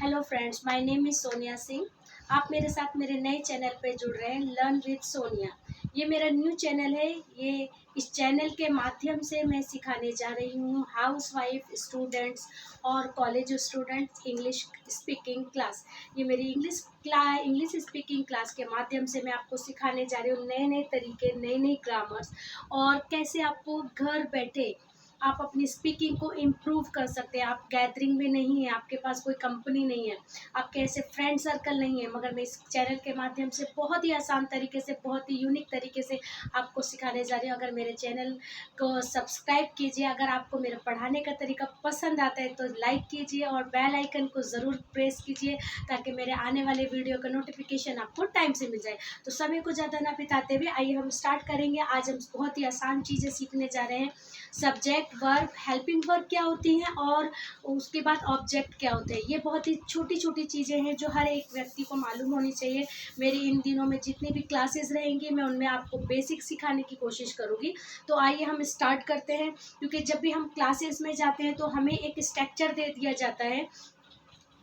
Hello friends, my name is Sonia Singh. आप मेरे साथ मेरे नए चैनल पे जुड़ रहे हैं, लर्न विद सोनिया। ये मेरा न्यू चैनल है। ये इस चैनल के माध्यम से मैं सिखाने जा रही हूँ हाउसवाइफ स्टूडेंट्स और college students English speaking class. ये मेरी इंग्लिश स्पीकिंग क्लास के माध्यम से मैं आपको सिखाने जा रही हूँ नए नए तरीके, नई नई ग्रामर्स, और कैसे आपको घर बैठे आप अपनी स्पीकिंग को इम्प्रूव कर सकते हैं। आप गैदरिंग में नहीं है, आपके पास कोई कंपनी नहीं है, आपके ऐसे फ्रेंड सर्कल नहीं है, मगर मैं इस चैनल के माध्यम से बहुत ही आसान तरीके से, बहुत ही यूनिक तरीके से आपको सिखाने जा रही हूँ। अगर मेरे चैनल को सब्सक्राइब कीजिए। अगर आपको मेरा पढ़ाने का तरीका पसंद आता है तो लाइक कीजिए और बेल आइकन को ज़रूर प्रेस कीजिए, ताकि मेरे आने वाले वीडियो का नोटिफिकेशन आपको टाइम से मिल जाए। तो समय को ज़्यादा ना बिताते हुए आइए हम स्टार्ट करेंगे। आज हम बहुत ही आसान चीज़ें सीखने जा रहे हैं। सब्जेक्ट, वर्ब, हेल्पिंग वर्ब क्या होती हैं और उसके बाद ऑब्जेक्ट क्या होते हैं। ये बहुत ही छोटी छोटी चीज़ें हैं जो हर एक व्यक्ति को मालूम होनी चाहिए। मेरी इन दिनों में जितनी भी क्लासेस रहेंगी मैं उनमें आपको बेसिक सिखाने की कोशिश करूँगी। तो आइए हम स्टार्ट करते हैं। क्योंकि जब भी हम क्लासेस में जाते हैं तो हमें एक स्ट्रक्चर दे दिया जाता है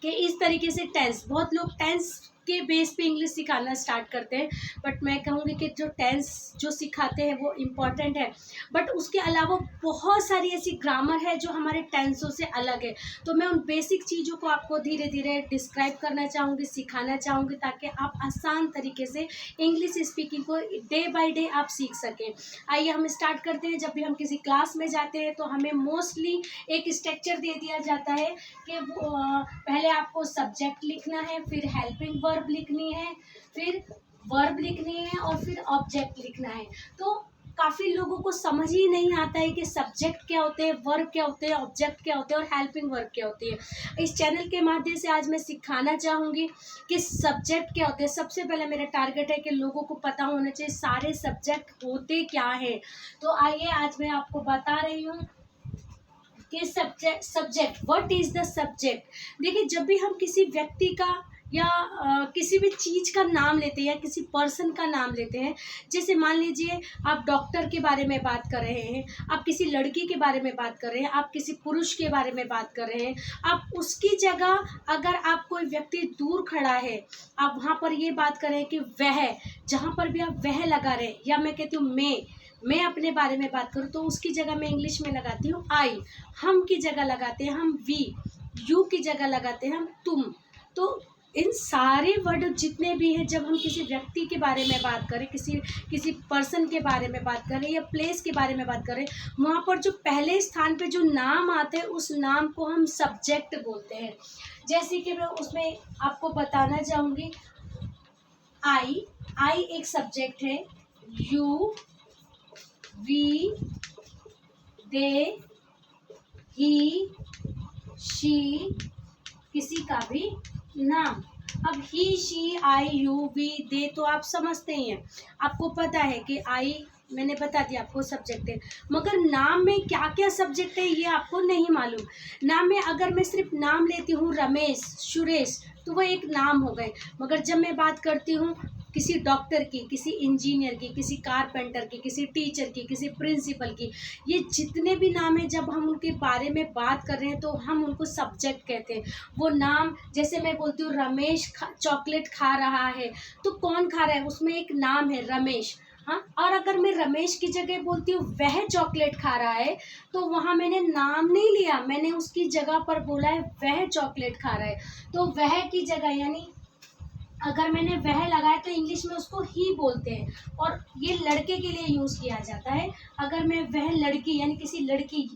कि इस तरीके से टेंस, बहुत लोग टेंस के बेस पे इंग्लिश सिखाना स्टार्ट करते हैं, बट मैं कहूँगी कि जो टेंस जो सिखाते हैं वो इम्पॉर्टेंट है, बट उसके अलावा बहुत सारी ऐसी ग्रामर है जो हमारे टेंसों से अलग है। तो मैं उन बेसिक चीज़ों को आपको धीरे धीरे डिस्क्राइब करना चाहूँगी, सिखाना चाहूँगी, ताकि आप आसान तरीके से इंग्लिश स्पीकिंग को डे बाय डे आप सीख सकें। आइए हम स्टार्ट करते हैं। जब भी हम किसी क्लास में जाते हैं तो हमें मोस्टली एक स्ट्रक्चर दे दिया जाता है कि पहले आपको सब्जेक्ट लिखना है, फिर हेल्पिंग वर्ब लिखनी है, फिर वर्ब लिखनी है और फिर ऑब्जेक्ट लिखना है। तो काफ़ी लोगों को समझ ही नहीं आता है कि सब्जेक्ट क्या होते हैं, वर्ब क्या होते हैं, ऑब्जेक्ट क्या होते हैं और हेल्पिंग वर्ब क्या होती है। इस चैनल के माध्यम से आज मैं सिखाना चाहूँगी कि सब्जेक्ट क्या होते हैं। सबसे पहले मेरा टारगेट है कि लोगों को पता होना चाहिए सारे सब्जेक्ट होते क्या हैं। तो आइए आज मैं आपको बता रही हूँ कि subject what is the subject. देखिए, जब भी हम किसी व्यक्ति का या किसी भी चीज़ का नाम लेते हैं या किसी पर्सन का नाम लेते हैं, जैसे मान लीजिए आप डॉक्टर के बारे में बात कर रहे हैं, आप किसी लड़की के बारे में बात कर रहे हैं, आप किसी पुरुष के बारे में बात कर रहे हैं, आप उसकी जगह अगर आप कोई व्यक्ति दूर खड़ा है, आप वहाँ पर ये बात करें कि वह, जहाँ पर भी आप वह लगा रहे हैं, या मैं कहती हूँ मैं अपने बारे में बात करूँ तो उसकी जगह मैं इंग्लिश में लगाती हूँ आई। हम की जगह लगाते हैं हम वी, यू की जगह लगाते हैं हम तुम। तो इन सारे वर्ड जितने भी हैं, जब हम किसी व्यक्ति के बारे में बात करें, किसी पर्सन के बारे में बात करें या प्लेस के बारे में बात करें, वहाँ पर जो पहले स्थान पे जो नाम आते हैं उस नाम को हम सब्जेक्ट बोलते हैं। जैसे कि मैं उसमें आपको बताना चाहूँगी, आई एक सब्जेक्ट है, you, we, they, he, she, किसी का भी नाम। अब he, she, I, you, we, they तो आप समझते ही हैं, आपको पता है कि आई मैंने बता दिया आपको सब्जेक्ट है, मगर नाम में क्या क्या सब्जेक्ट है ये आपको नहीं मालूम। नाम में अगर मैं सिर्फ नाम लेती हूँ रमेश, सुरेश, तो वो एक नाम हो गए, मगर जब मैं बात करती हूँ किसी डॉक्टर की, किसी इंजीनियर की, किसी कारपेंटर की, किसी टीचर की, किसी प्रिंसिपल की, ये जितने भी नाम हैं, जब हम उनके बारे में बात कर रहे हैं तो हम उनको सब्जेक्ट कहते हैं। वो नाम, जैसे मैं बोलती हूँ रमेश चॉकलेट खा रहा है, तो कौन खा रहा है, उसमें एक नाम है रमेश। हाँ, और अगर मैं रमेश की जगह बोलती हूँ वह चॉकलेट खा रहा है, तो वहाँ मैंने नाम नहीं लिया, मैंने उसकी जगह पर बोला है वह चॉकलेट खा रहा है। तो वह की जगह, यानी अगर मैंने वह लगाया तो इंग्लिश में उसको ही बोलते हैं, और ये लड़के के लिए यूज़ किया जाता है। अगर मैं वह लड़की, यानी किसी लड़की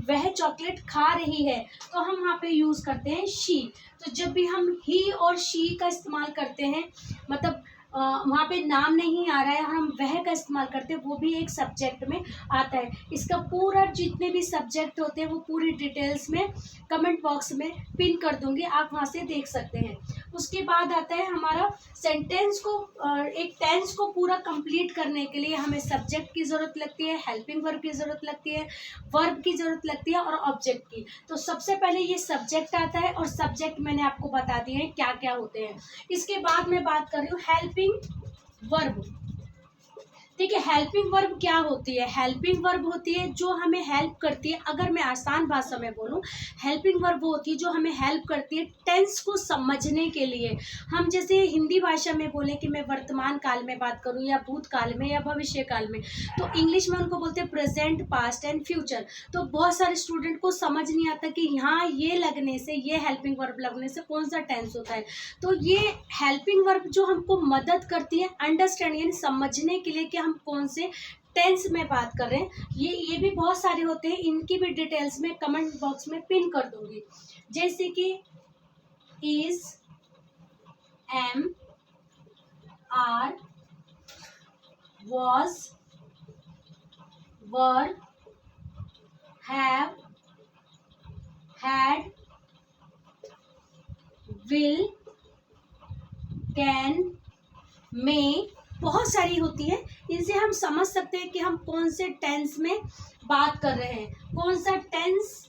वह चॉकलेट खा रही है, तो हम वहाँ पे यूज़ करते हैं शी। तो जब भी हम ही और शी का इस्तेमाल करते हैं, मतलब वहाँ पे नाम नहीं आ रहा है, हम वह का इस्तेमाल करते हैं, वो भी एक सब्जेक्ट में आता है। इसका पूरा जितने भी सब्जेक्ट होते हैं वो पूरी डिटेल्स में कमेंट बॉक्स में पिन कर दूंगी, आप वहाँ से देख सकते हैं। उसके बाद आता है हमारा सेंटेंस को, एक टेंस को पूरा कंप्लीट करने के लिए हमें सब्जेक्ट की ज़रूरत लगती है, हेल्पिंग वर्ब की ज़रूरत लगती है, वर्ब की ज़रूरत लगती है और ऑब्जेक्ट की। तो सबसे पहले ये सब्जेक्ट आता है, और सब्जेक्ट मैंने आपको बता दिए हैं क्या क्या होते हैं। इसके बाद मैं बात कर रही हूँ हेल्पिंग वर्ब। ठीक है। हेल्पिंग वर्ब क्या होती है? हेल्पिंग वर्ब होती है जो हमें हेल्प करती है। अगर मैं आसान भाषा में बोलूं, हेल्पिंग वर्ब वो होती है जो हमें हेल्प करती है टेंस को समझने के लिए। हम जैसे हिंदी भाषा में बोलें कि मैं वर्तमान काल में बात करूं या भूतकाल में या भविष्य काल में, तो इंग्लिश में उनको बोलते हैं प्रेजेंट, पास्ट एंड फ्यूचर। तो बहुत सारे स्टूडेंट को समझ नहीं आता कि यहाँ ये लगने से, ये हेल्पिंग वर्ब लगने से कौन सा टेंस होता है। तो ये हेल्पिंग वर्ब जो हमको मदद करती है अंडरस्टैंड यानी समझने के लिए कि हम कौन से टेंस में बात कर रहे हैं। ये भी बहुत सारे होते हैं, इनकी भी डिटेल्स में कमेंट बॉक्स में पिन कर दूंगी। जैसे कि is, am, are, was, were, have, had, will, can, may, बहुत सारी होती है। इनसे हम समझ सकते हैं कि हम कौन से टेंस में बात कर रहे हैं, कौन सा टेंस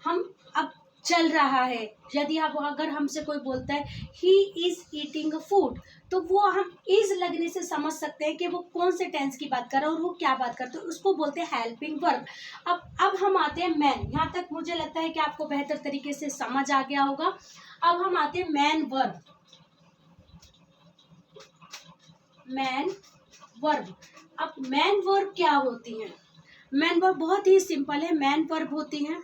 हम अब चल रहा है। यदि आप अगर हमसे कोई बोलता है ही इज ईटिंग फूड, तो वो हम इज लगने से समझ सकते हैं कि वो कौन से टेंस की बात कर रहा है और वो क्या बात करते हैं, उसको बोलते हैं हेल्पिंग वर्ब। अब हम आते हैं मैन। यहाँ तक मुझे लगता है कि आपको बेहतर तरीके से समझ आ गया होगा। अब हम आते हैं मैन वर्ब। Man verb. अब मैन वर्ब क्या होती है? मैन वर्ब बहुत ही सिंपल है। मैन वर्ब होती हैं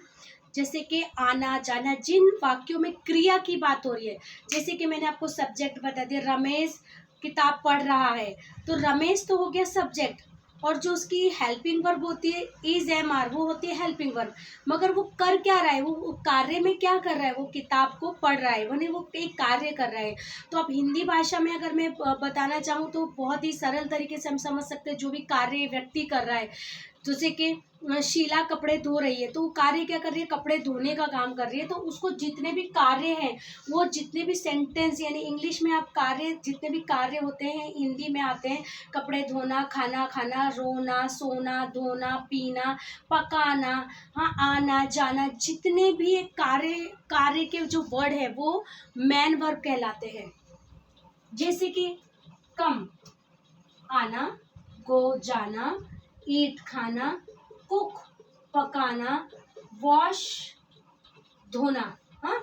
जैसे कि आना जाना, जिन वाक्यों में क्रिया की बात हो रही है। जैसे कि मैंने आपको सब्जेक्ट बता दिया, रमेश किताब पढ़ रहा है, तो रमेश तो हो गया सब्जेक्ट, और जो उसकी हेल्पिंग वर्ब होती है इज, एम, आर, वो होती है हेल्पिंग वर्ब। मगर वो कर क्या रहा है, वो कार्य में क्या कर रहा है, वो किताब को पढ़ रहा है, यानी वो एक कार्य कर रहा है। तो अब हिंदी भाषा में अगर मैं बताना चाहूँ तो बहुत ही सरल तरीके से हम समझ सकते हैं, जो भी कार्य व्यक्ति कर रहा है। जैसे कि शीला कपड़े धो रही है, तो वो कार्य क्या कर रही है, कपड़े धोने का काम कर रही है। तो उसको जितने भी कार्य हैं, वो जितने भी सेंटेंस, यानी इंग्लिश में आप कार्य, जितने भी कार्य होते हैं हिंदी में आते हैं। कपड़े धोना, खाना खाना, रोना, सोना, धोना, पीना, पकाना, हाँ, आना जाना, जितने भी कार्य के जो वर्ड है वो मैन वर्ब कहलाते हैं। जैसे कि कम, आना, गो, जाना, ईट, खाना, कुक, पकाना, वॉश, धोना, हाँ,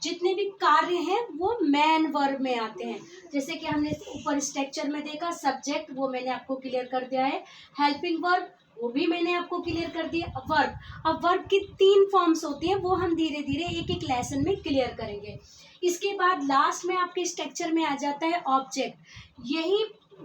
जितने भी कार्य हैं वो मैन वर्ब में आते हैं। जैसे कि हमने ऊपर स्ट्रक्चर में देखा, सब्जेक्ट वो मैंने आपको क्लियर कर दिया है, हेल्पिंग वर्ब वो भी मैंने आपको क्लियर कर दिया। वर्ब, अब वर्ब की 3 फॉर्म्स होती हैं, वो हम धीरे धीरे एक एक लेसन में क्लियर करेंगे। इसके बाद लास्ट में आपके स्ट्रक्चर में आ जाता है ऑब्जेक्ट।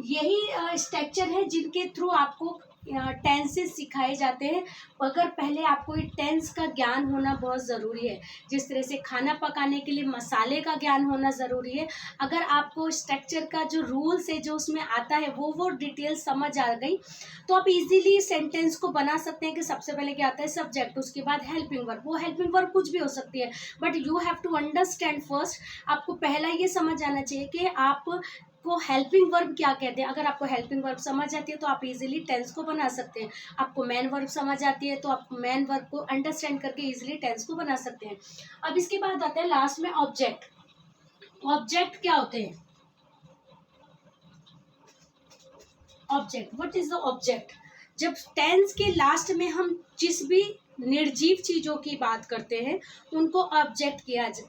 यही स्ट्रक्चर है जिनके थ्रू आपको टेंसेस सिखाए जाते हैं, मगर पहले आपको ये टेंस का ज्ञान होना बहुत ज़रूरी है। जिस तरह से खाना पकाने के लिए मसाले का ज्ञान होना ज़रूरी है। अगर आपको स्ट्रक्चर का जो रूल्स है, जो उसमें आता है, वो डिटेल समझ आ गई, तो आप इजीली सेंटेंस को बना सकते हैं कि सबसे पहले क्या आता है, सब्जेक्ट, उसके बाद हेल्पिंग वर्ब। वो हेल्पिंग वर्ब कुछ भी हो सकती है, but you have to understand first. आपको पहला ये समझ आना चाहिए कि आप को हेल्पिंग वर्ब क्या कहते हैं। अगर आपको हेल्पिंग वर्ब समझ आती है तो आप इजीली टेंस को बना सकते हैं। आपको मैन वर्ब समझ आती है तो आप मैन वर्ब को अंडरस्टैंड करके इजीली टेंस को बना सकते हैं। अब इसके बाद आता है लास्ट में ऑब्जेक्ट। ऑब्जेक्ट क्या होते हैं? Object, what is the object? जब टेंस के लास्ट में हम जिस भी निर्जीव चीजों की बात करते हैं उनको ऑब्जेक्ट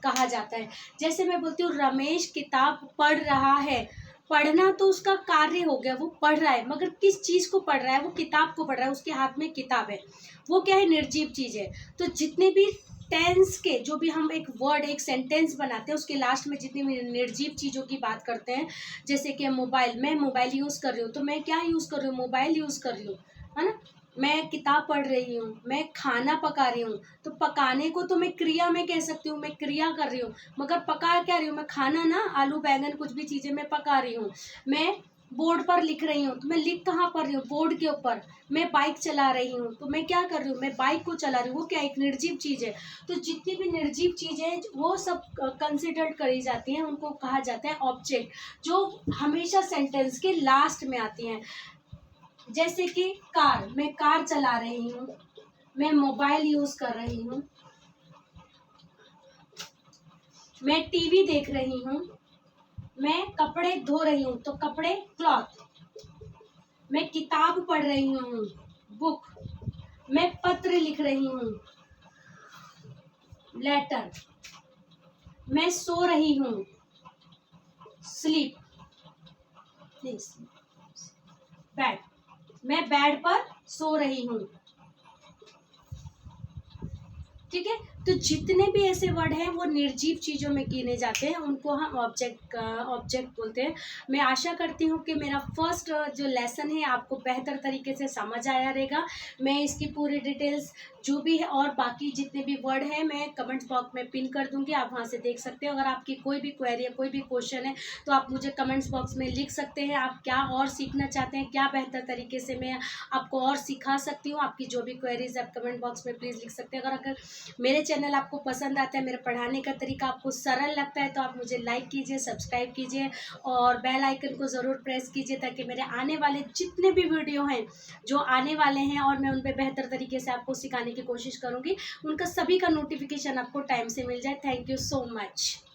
कहा जाता है। जैसे मैं बोलती हूँ रमेश किताब पढ़ रहा है, पढ़ना तो उसका कार्य हो गया, वो पढ़ रहा है, मगर किस चीज को पढ़ रहा है, वो किताब को पढ़ रहा है, उसके हाथ में किताब है, वो क्या है, निर्जीव चीज है। तो जितने भी टेंस के जो भी हम एक वर्ड, एक सेंटेंस बनाते हैं, उसके लास्ट में जितनी भी निर्जीव चीज़ों की बात करते हैं, जैसे कि मोबाइल, मैं मोबाइल यूज़ कर रही हूँ, तो मैं क्या यूज़ कर रही हूँ, मोबाइल यूज़ कर रही हूँ, है ना। मैं किताब पढ़ रही हूँ, मैं खाना पका रही हूँ, तो पकाने को तो मैं क्रिया में कह सकती हूँ, मैं क्रिया कर रही हूँ, मगर पका क्या रही हूँ, मैं खाना ना, आलू बैंगन कुछ भी चीज़ें मैं पका रही हूँ। मैं बोर्ड पर लिख रही हूँ, तो मैं लिख कहाँ पर रही हूँ, बोर्ड के ऊपर। मैं बाइक चला रही हूँ, तो मैं क्या कर रही हूँ, मैं बाइक को चला रही हूँ, वो क्या एक निर्जीव चीज़ है। तो जितनी भी निर्जीव चीज़ें वो सब कंसिडर्ड करी जाती हैं, उनको कहा जाता है ऑब्जेक्ट, जो हमेशा सेंटेंस के लास्ट में आती हैं। जैसे कि कार, मैं कार चला रही हूँ, मैं मोबाइल यूज़ कर रही हूँ, मैं टीवी देख रही हूँ, मैं कपड़े धो रही हूँ, तो कपड़े क्लॉथ। मैं किताब पढ़ रही हूँ, बुक। मैं पत्र लिख रही हूँ, लेटर। मैं सो रही हूँ, स्लीप। बेड। मैं बेड पर सो रही हूँ। ठीक है, तो जितने भी ऐसे वर्ड हैं वो निर्जीव चीज़ों में गिने जाते हैं, उनको हम ऑब्जेक्ट बोलते हैं। मैं आशा करती हूँ कि मेरा फर्स्ट जो लेसन है आपको बेहतर तरीके से समझ आया रहेगा। मैं इसकी पूरी डिटेल्स जो भी है और बाकी जितने भी वर्ड हैं मैं कमेंट्स बॉक्स में पिन कर दूंगी, आप वहाँ से देख सकते हो। अगर आपकी कोई भी क्वेरी है, कोई भी क्वेश्चन है, तो आप मुझे कमेंट्स बॉक्स में लिख सकते हैं। आप क्या और सीखना चाहते हैं, क्या बेहतर तरीके से मैं आपको और सिखा सकती हूँ, आपकी जो भी क्वेरीज आप कमेंट बॉक्स में प्लीज़ लिख सकते हैं। अगर मेरे चैनल आपको पसंद आता है, मेरे पढ़ाने का तरीका आपको सरल लगता है, तो आप मुझे लाइक कीजिए, सब्सक्राइब कीजिए और बेल आइकन को ज़रूर प्रेस कीजिए, ताकि मेरे आने वाले जितने भी वीडियो हैं जो आने वाले हैं और मैं उन पर बेहतर तरीके से आपको सिखाने की कोशिश करूँगी, उनका सभी का नोटिफिकेशन आपको टाइम से मिल जाए। Thank you so much.